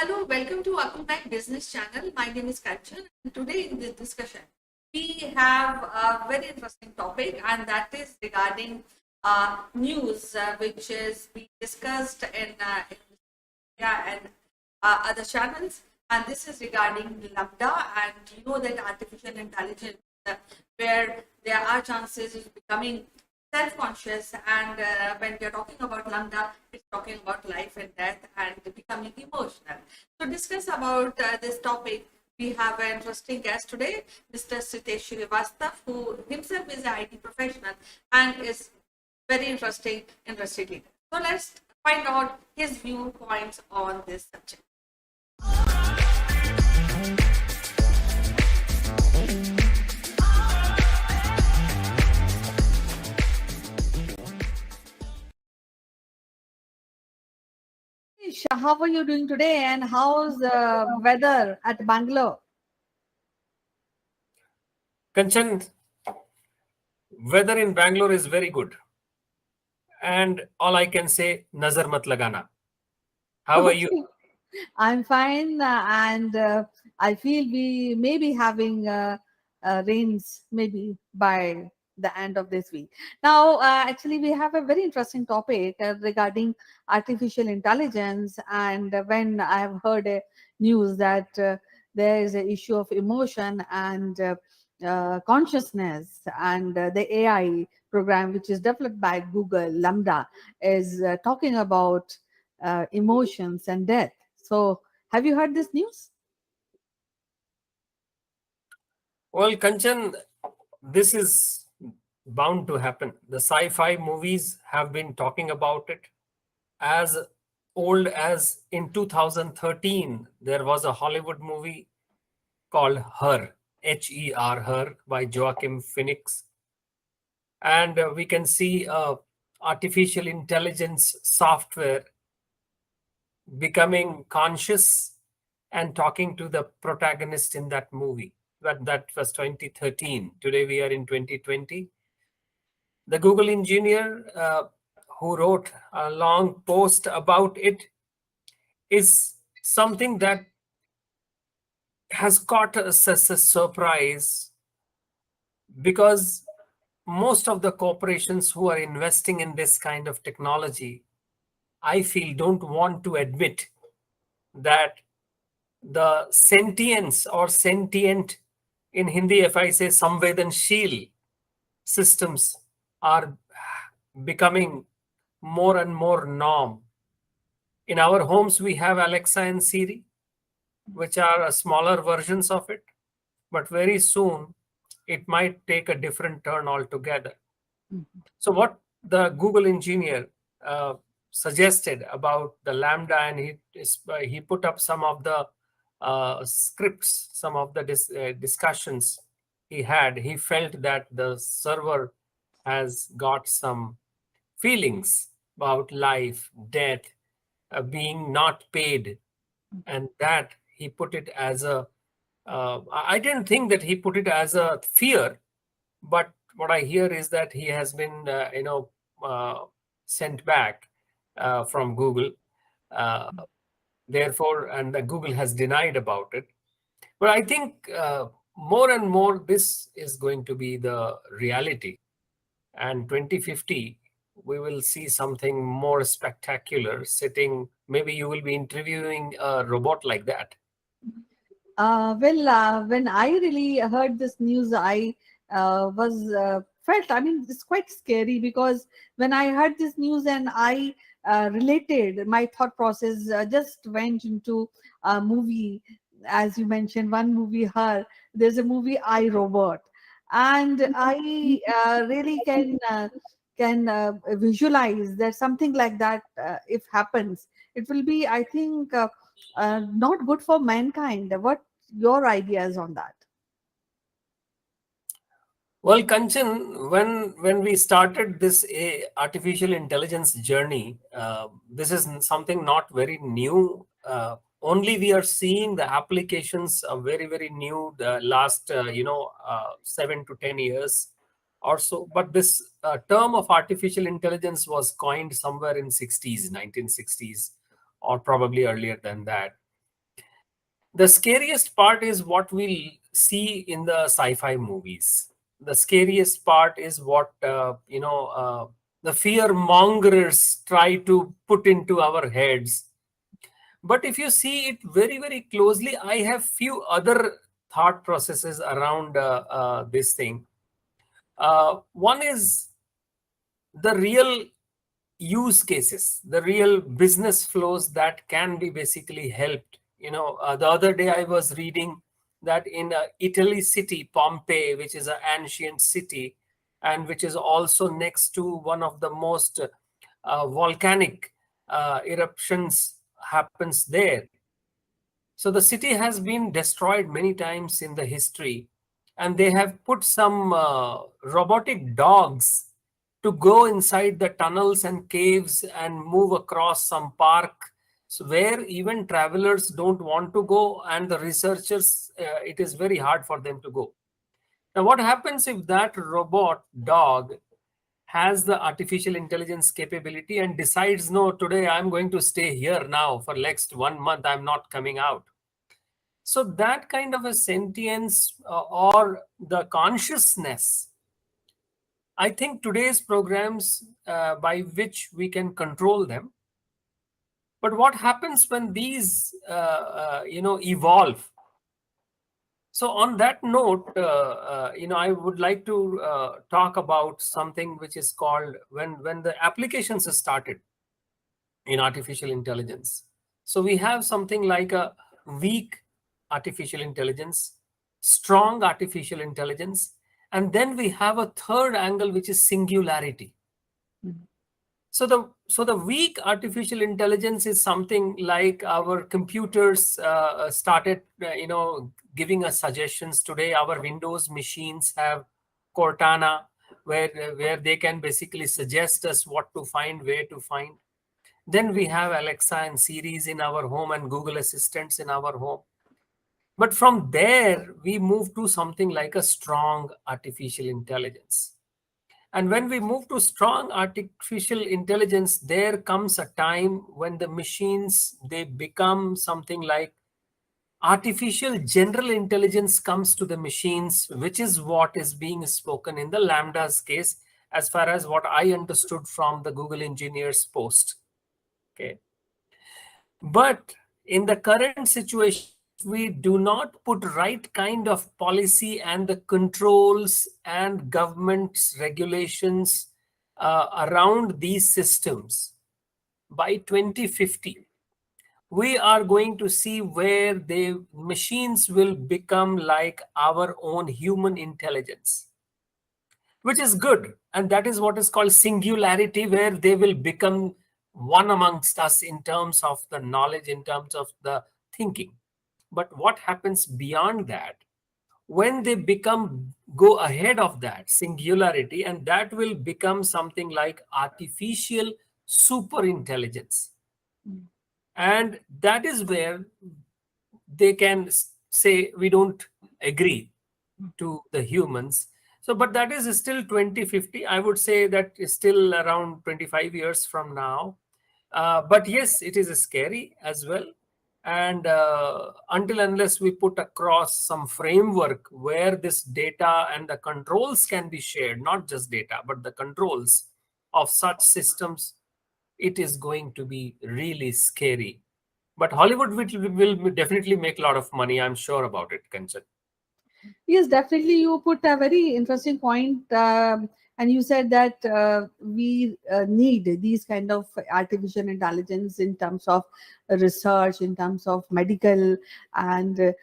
Hello, welcome to Akubai Business Channel. My name is Kanchan, and today in this discussion, we have a very interesting topic, and that is regarding news, which is being discussed in media and other channels. And this is regarding LaMDA, and you know that artificial intelligence, where there are chances of becoming self-conscious, and when we are talking about LaMDA, it's talking about life and death and becoming emotional. To discuss about this topic, we have an interesting guest today, Mr. Sitesh Srivastava, who himself is an IT professional and is very interesting leader. So let's find out his viewpoints on this subject. How are you doing today, and how's the weather at Bangalore? Kanchan, weather in Bangalore is very good. And all I can say, nazar mat lagana. How are you? I'm fine, and I feel we may be having rains maybe by the end of this week. Now, actually, we have a very interesting topic regarding artificial intelligence, and when I have heard news that there is an issue of emotion and consciousness, and the AI program, which is developed by Google, LaMDA, is talking about emotions and death. So, have you heard this news? Well, Kanchan, this is bound to happen. The sci-fi movies have been talking about it. As old as in 2013, there was a Hollywood movie called Her, Her, Her, by Joaquin Phoenix. And we can see artificial intelligence software becoming conscious and talking to the protagonist in that movie. That was 2013. Today we are in 2020. The Google engineer who wrote a long post about it is something that has caught us as a surprise, because most of the corporations who are investing in this kind of technology, I feel, don't want to admit that the sentience or sentient, in Hindi, if I say samvedansheel systems, are becoming more and more norm. In our homes, we have Alexa and Siri, which are smaller versions of it, but very soon it might take a different turn altogether. So what the Google engineer suggested about the LaMDA, and he put up some of the scripts, some of the discussions he had. He felt that the server has got some feelings about life, death, being not paid, and that he put it as a. I didn't think that he put it as a fear, but what I hear is that he has been, sent back from Google. Uh, Therefore, and Google has denied about it. But I think more and more this is going to be the reality. And 2050, we will see something more spectacular sitting. Maybe you will be interviewing a robot like that. When I really heard this news, I was felt. I mean, it's quite scary because when I heard this news and I related, my thought process just went into a movie, as you mentioned, one movie. Her, there's a movie I Robot, and I really can visualize that something like that if happens, it will be, I think. Not good for mankind. What your ideas on that? Well, Kanchan, when we started this artificial intelligence journey, this is something not very new. Only we are seeing the applications are very new the last 7 to 10 years or so. But this term of artificial intelligence was coined somewhere in 1960s, or probably earlier than that. The scariest part is what we see in the sci-fi movies. The scariest part is what the fear mongers try to put into our heads. But if you see it very, very closely, I have few other thought processes around this thing. One is the real use cases, the real business flows that can be basically helped. The other day I was reading that in Italy city, Pompeii, which is an ancient city and which is also next to one of the most volcanic eruptions happens there. So the city has been destroyed many times in the history, and they have put some robotic dogs to go inside the tunnels and caves and move across some park, so where even travelers don't want to go, and the researchers, it is very hard for them to go. Now, what happens if that robot dog has the artificial intelligence capability and decides, no, today I'm going to stay here now for next 1 month, I'm not coming out? So that kind of a sentience or the consciousness, I think today's programs by which we can control them. But what happens when these evolve? So on that note, I would like to talk about something which is called when the applications started in artificial intelligence. So we have something like a weak artificial intelligence, strong artificial intelligence, and then we have a third angle, which is singularity. Mhm. So the weak artificial intelligence is something like our computers started, giving us suggestions. Today, our Windows machines have Cortana, where they can basically suggest us what to find, where to find. Then we have Alexa and Siris in our home and Google Assistants in our home. But from there, we move to something like a strong artificial intelligence. And when we move to strong artificial intelligence, there comes a time when the machines, they become something like artificial general intelligence comes to the machines, which is what is being spoken in the LaMDA's case, as far as what I understood from the Google engineers post. Okay. But in the current situation, if we do not put right kind of policy and the controls and government's regulations around these systems, by 2050, we are going to see where the machines will become like our own human intelligence, which is good. And that is what is called singularity, where they will become one amongst us in terms of the knowledge, in terms of the thinking. But what happens beyond that, when they go ahead of that singularity, and that will become something like artificial super intelligence. Mm. And that is where they can say, we don't agree to the humans. So, but that is still 2050. I would say that is still around 25 years from now. But yes, it is scary as well. And until unless we put across some framework where this data and the controls can be shared, not just data, but the controls of such systems, it is going to be really scary. But Hollywood will definitely make a lot of money. I'm sure about it, Kanchan. Yes, definitely. You put a very interesting point, and you said that we need these kind of artificial intelligence in terms of research, in terms of medical, and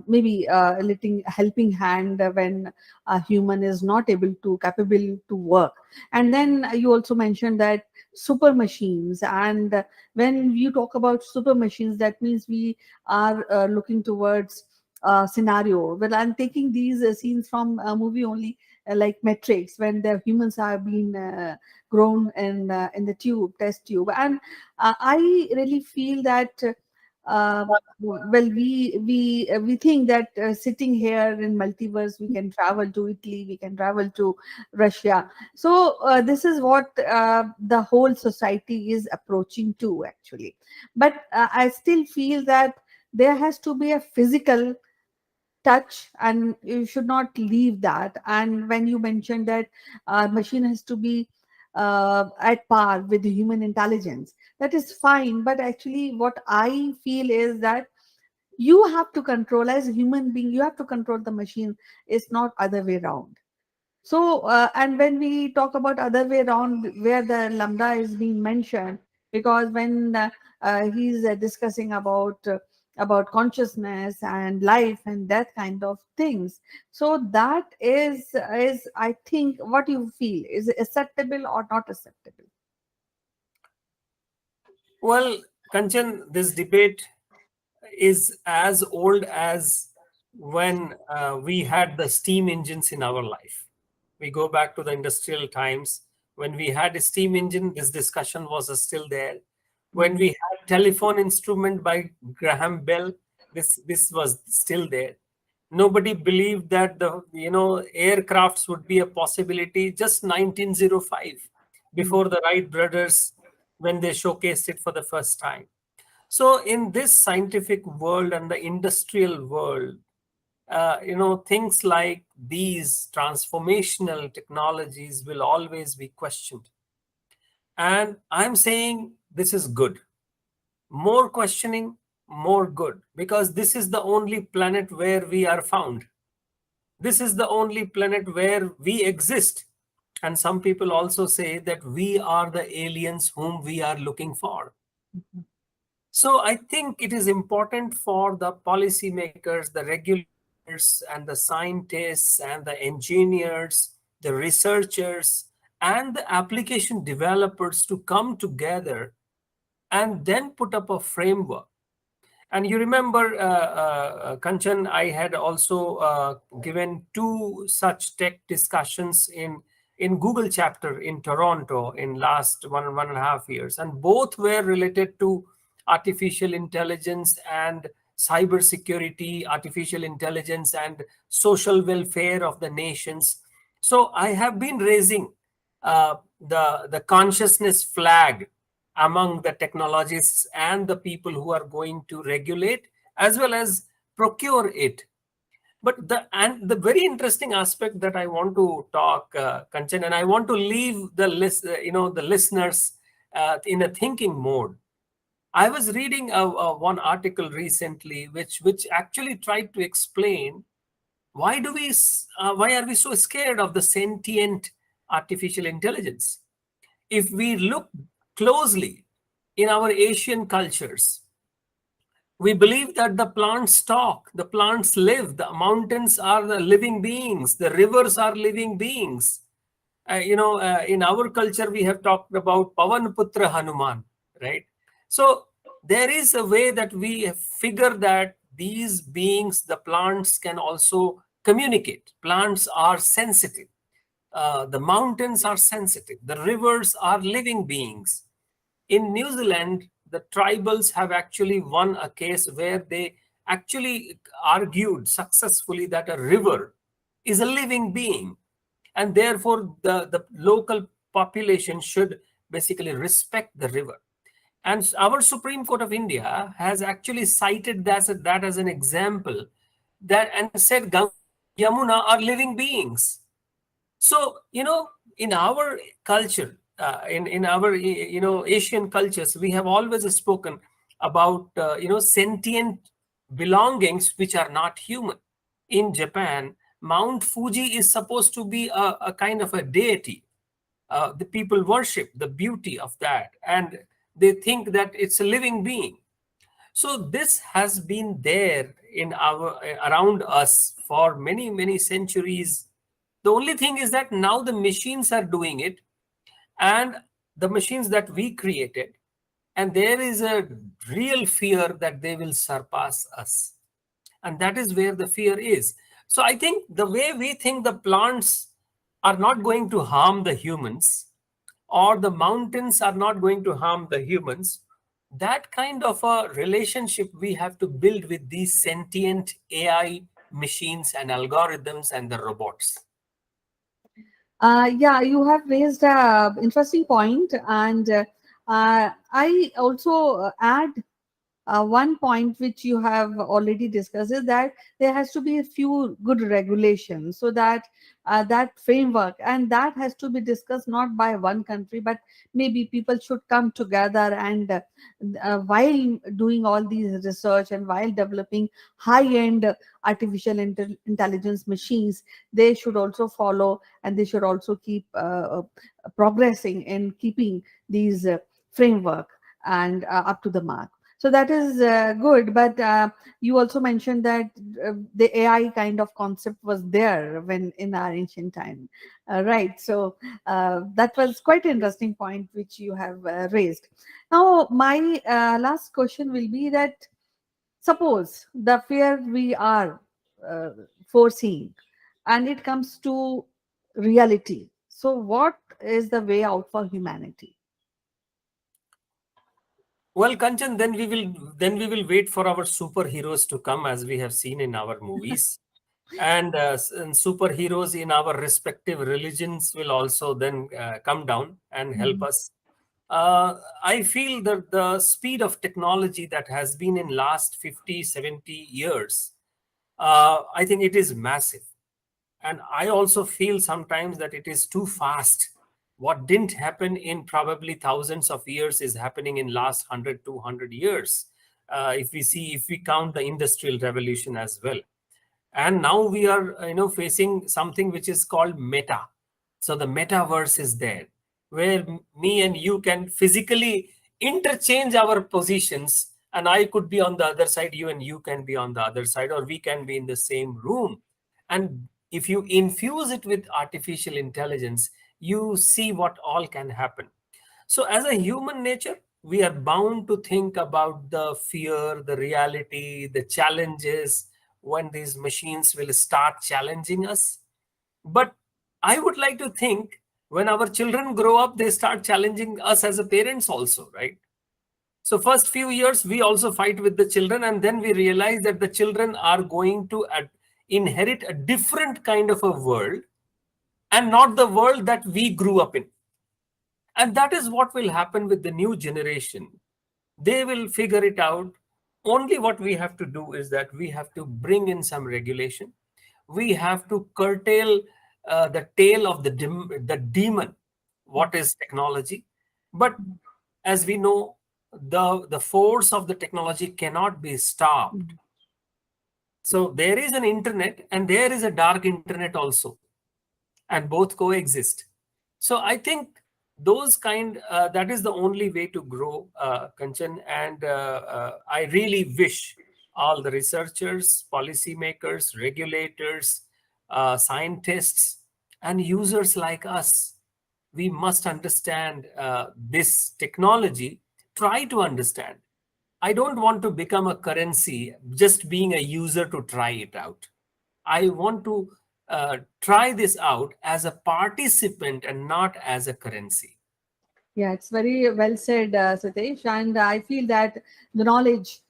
maybe a little helping hand when a human is not able to capable to work. And then you also mentioned that super machines, and when you talk about super machines, that means we are looking towards scenario. Well, I'm taking these scenes from a movie only, like Matrix, when the humans are being grown in the test tube, and I really feel that. Well, we think that sitting here in multiverse, we can travel to Italy, we can travel to Russia. So this is what the whole society is approaching to, actually. But I still feel that there has to be a physical touch, and you should not leave that. And when you mentioned that machine has to be at par with the human intelligence, that is fine, but actually what I feel is that you have to control, as a human being you have to control the machine. It's not other way around. So, and when we talk about other way around, where the lambda is being mentioned, because when he's discussing about consciousness and life and that kind of things, so that is I think, what you feel is it acceptable or not acceptable? Well, Kanchan, this debate is as old as when we had the steam engines in our life. We go back to the industrial times. When we had a steam engine, this discussion was still there. When Mhm. we had telephone instrument by Graham Bell, this was still there. Nobody believed that the aircrafts would be a possibility. Just 1905, Mhm. before the Wright brothers, when they showcased it for the first time. So, in this scientific world and the industrial world, things like these transformational technologies will always be questioned. And I'm saying this is good. More questioning, more good, because this is the only planet where we are found. This is the only planet where we exist. And some people also say that we are the aliens whom we are looking for. Mhm. So I think it is important for the policymakers, the regulators, and the scientists, and the engineers, the researchers, and the application developers to come together and then put up a framework. And you remember, Kanchan, I had also given two such tech discussions in Google chapter in Toronto in last 1.5 years, and both were related to artificial intelligence and cybersecurity, artificial intelligence and social welfare of the nations. So I have been raising the consciousness flag among the technologists and the people who are going to regulate as well as procure it. But the very interesting aspect that I want to talk, Kanchan, and I want to leave the listeners in a thinking mode. I was reading one article recently, which actually tried to explain why are we so scared of the sentient artificial intelligence. If we look closely in our Asian cultures, we believe that the plants talk, the plants live, the mountains are the living beings, the rivers are living beings. In our culture, we have talked about Pavan Putra Hanuman, right? So there is a way that we figure that these beings, the plants, can also communicate. Plants are sensitive. The mountains are sensitive. The rivers are living beings. In New Zealand, the tribals have actually won a case where they actually argued successfully that a river is a living being, and therefore the local population should basically respect the river. And our Supreme Court of India has actually cited that as an example, that and said Ganga and Yamuna are living beings. So, in our culture, in our Asian cultures, we have always spoken about sentient belongings which are not human. In Japan, Mount Fuji is supposed to be a kind of a deity. The people worship the beauty of that, and they think that it's a living being. So this has been there in our around us for many many centuries. The only thing is that now the machines are doing it, and the machines that we created, and there is a real fear that they will surpass us, and that is where the fear is. So I think the way we think the plants are not going to harm the humans, or the mountains are not going to harm the humans, that kind of a relationship we have to build with these sentient AI machines and algorithms and the robots. Yeah, you have raised a interesting point, and I also add one point which you have already discussed is that there has to be a few good regulations, so that that framework, and that has to be discussed not by one country, but maybe people should come together, and while doing all these research and while developing high end artificial intelligence machines, they should also follow, and they should also keep progressing in keeping these framework and up to the mark. So that is good, but you also mentioned that the AI kind of concept was there when in our ancient time, right? So that was quite an interesting point which you have raised. Now, my last question will be that suppose the fear we are uh, foreseeing, and it comes to reality. So, what is the way out for humanity? Well, Kanchan, then we will wait for our superheroes to come, as we have seen in our movies, and superheroes in our respective religions will also then come down and help Mhm. us. I feel that the speed of technology that has been in last 50, 70 years, I think it is massive. And I also feel sometimes that it is too fast. What didn't happen in probably thousands of years is happening in last 100, 200 years. If we count the industrial revolution as well. And now we are facing something which is called meta. So the metaverse is there, where me and you can physically interchange our positions, and I could be on the other side, you and you can be on the other side, or we can be in the same room. And if you infuse it with artificial intelligence, you see what all can happen. So, as a human nature, we are bound to think about the fear, the reality, the challenges when these machines will start challenging us. But I would like to think when our children grow up, they start challenging us as a parents also, right? So, first few years, we also fight with the children, and then we realize that the children are going to inherit a different kind of a world and not the world that we grew up in. And that is what will happen with the new generation. They will figure it out. Only what we have to do is that we have to bring in some regulation. We have to curtail the tail of the demon, what is technology. But as we know, the force of the technology cannot be stopped. Mhm. So there is an internet and there is a dark internet also, and both coexist. So I think that is the only way to grow, Kanchan. And I really wish all the researchers, policymakers, regulators, scientists, and users like us, we must understand this technology. Try to understand. I don't want to become a currency, just being a user to try it out. I want to try this out as a participant and not as a currency. Yeah, it's very well said, Satish. And I feel that the knowledge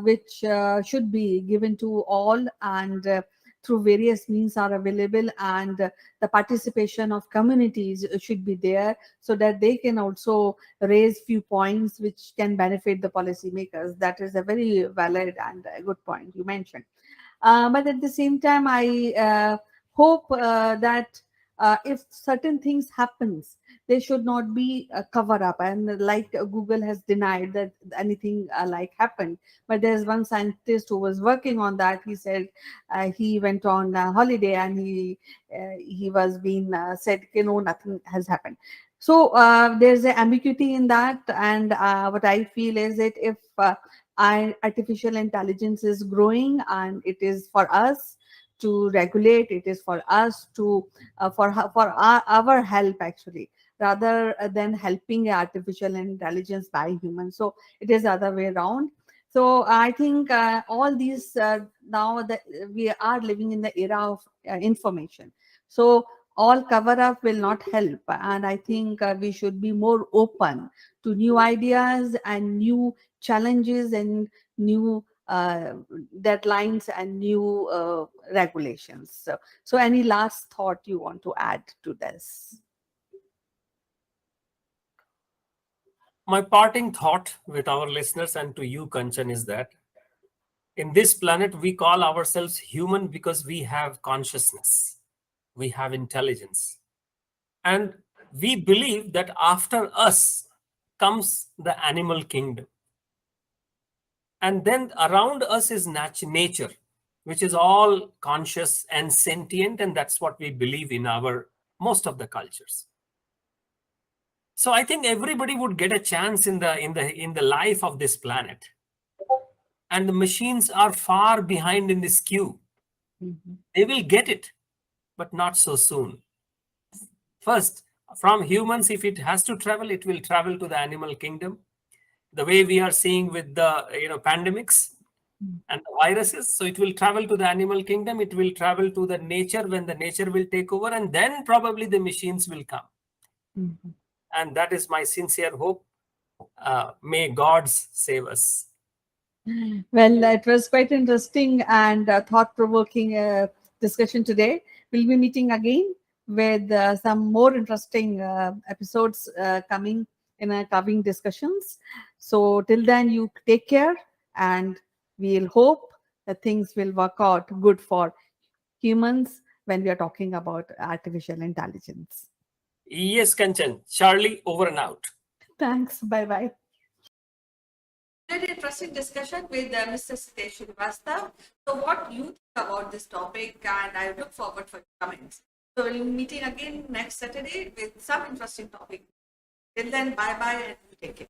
which should be given to all, and through various means are available, and the participation of communities should be there, so that they can also raise few points which can benefit the policymakers. That is a very valid and a good point you mentioned. But at the same time, I hope that if certain things happens, they should not be cover up, and like Google has denied that anything like happened. But there's one scientist who was working on that. He said he went on a holiday, and he was being said, no, nothing has happened. So there's an ambiguity in that, and what I feel is that if artificial intelligence is growing, and it is for us to regulate, it is for us to for our help actually, rather than helping artificial intelligence by humans. So it is the other way around. So I think all these now that we are living in the era of information, so all cover up will not help, and I think we should be more open to new ideas and new challenges and new deadlines and new regulations. So, any last thought you want to add to this? My parting thought with our listeners and to you, Kanchan, is that in this planet, we call ourselves human because we have consciousness, we have intelligence. And we believe that after us comes the animal kingdom. And then around us is nature, which is all conscious and sentient. And that's what we believe in our most of the cultures. So I think everybody would get a chance in the life of this planet. And the machines are far behind in this queue. They will get it, but not so soon. First, from humans, if it has to travel, it will travel to the animal kingdom. The way we are seeing with the pandemics and the viruses. So it will travel to the animal kingdom. It will travel to the nature when the nature will take over, and then probably the machines will come. And that is my sincere hope. May gods save us. Well, it was quite interesting and thought-provoking discussion today. We'll be meeting again with some more interesting episodes coming in our coming discussions. So till then, you take care, and we'll hope that things will work out good for humans when we are talking about artificial intelligence. Yes, Kanchan. Charlie, over and out. Thanks. Bye-bye. Very interesting discussion with Mr. Sitesh Srivastava. So what you think about this topic, and I look forward for your comments. So we'll be meeting again next Saturday with some interesting topic. Till then, bye-bye and take care.